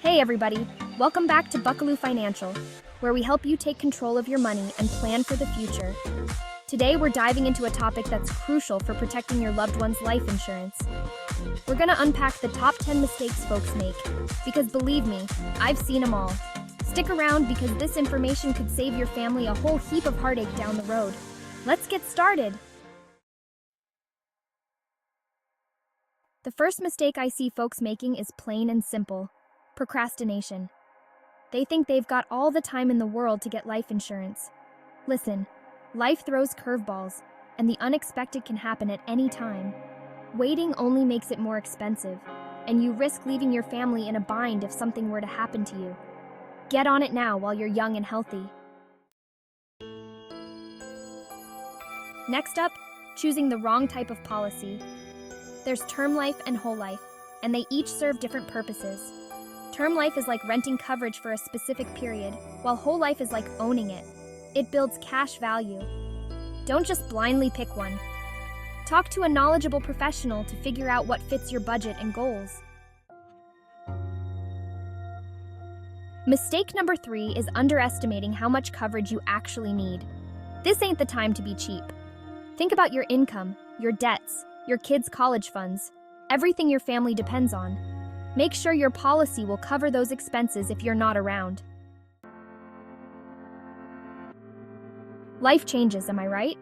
Hey everybody, welcome back to Buckaloo Financial, where we help you take control of your money and plan for the future. Today we're diving into a topic that's crucial for protecting your loved one's life insurance. We're gonna unpack the top 10 mistakes folks make, because believe me, I've seen them all. Stick around because this information could save your family a whole heap of heartache down the road. Let's get started. The first mistake I see folks making is plain and simple: procrastination. They think they've got all the time in the world to get life insurance. Listen, life throws curveballs, and the unexpected can happen at any time. Waiting only makes it more expensive, and you risk leaving your family in a bind if something were to happen to you. Get on it now while you're young and healthy. Next up, choosing the wrong type of policy. There's term life and whole life, and they each serve different purposes. Term life is like renting coverage for a specific period, while whole life is like owning it. It builds cash value. Don't just blindly pick one. Talk to a knowledgeable professional to figure out what fits your budget and goals. Mistake number 3 is underestimating how much coverage you actually need. This ain't the time to be cheap. Think about your income, your debts, your kids' college funds, everything your family depends on. Make sure your policy will cover those expenses if you're not around. Life changes, am I right?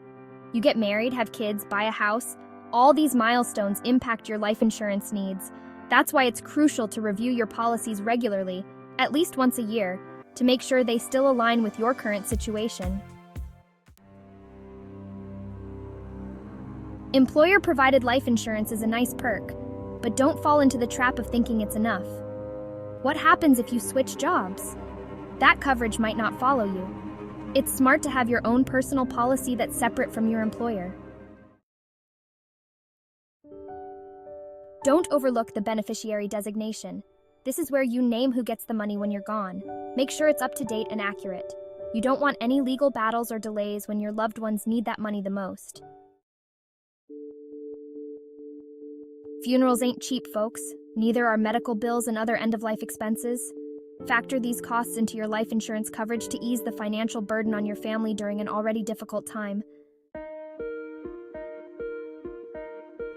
You get married, have kids, buy a house. All these milestones impact your life insurance needs. That's why it's crucial to review your policies regularly, at least once a year, to make sure they still align with your current situation. Employer-provided life insurance is a nice perk, but don't fall into the trap of thinking it's enough. What happens if you switch jobs? That coverage might not follow you. It's smart to have your own personal policy that's separate from your employer. Don't overlook the beneficiary designation. This is where you name who gets the money when you're gone. Make sure it's up to date and accurate. You don't want any legal battles or delays when your loved ones need that money the most. Funerals ain't cheap, folks. Neither are medical bills and other end-of-life expenses. Factor these costs into your life insurance coverage to ease the financial burden on your family during an already difficult time.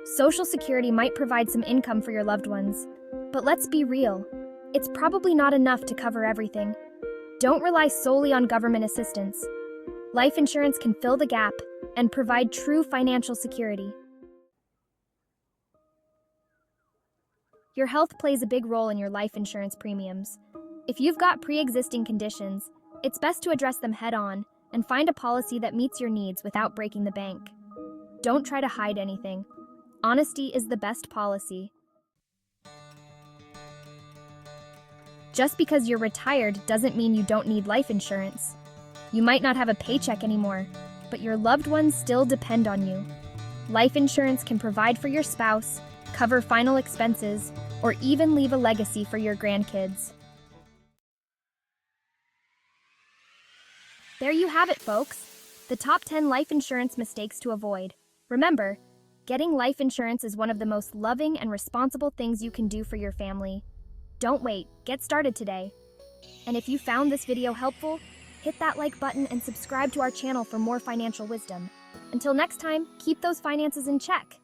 Social Security might provide some income for your loved ones, but let's be real. It's probably not enough to cover everything. Don't rely solely on government assistance. Life insurance can fill the gap and provide true financial security. Your health plays a big role in your life insurance premiums. If you've got pre-existing conditions, it's best to address them head-on and find a policy that meets your needs without breaking the bank. Don't try to hide anything. Honesty is the best policy. Just because you're retired doesn't mean you don't need life insurance. You might not have a paycheck anymore, but your loved ones still depend on you. Life insurance can provide for your spouse, cover final expenses, or even leave a legacy for your grandkids. There you have it, folks. The top 10 life insurance mistakes to avoid. Remember, getting life insurance is one of the most loving and responsible things you can do for your family. Don't wait, get started today. And if you found this video helpful, hit that like button and subscribe to our channel for more financial wisdom. Until next time, keep those finances in check.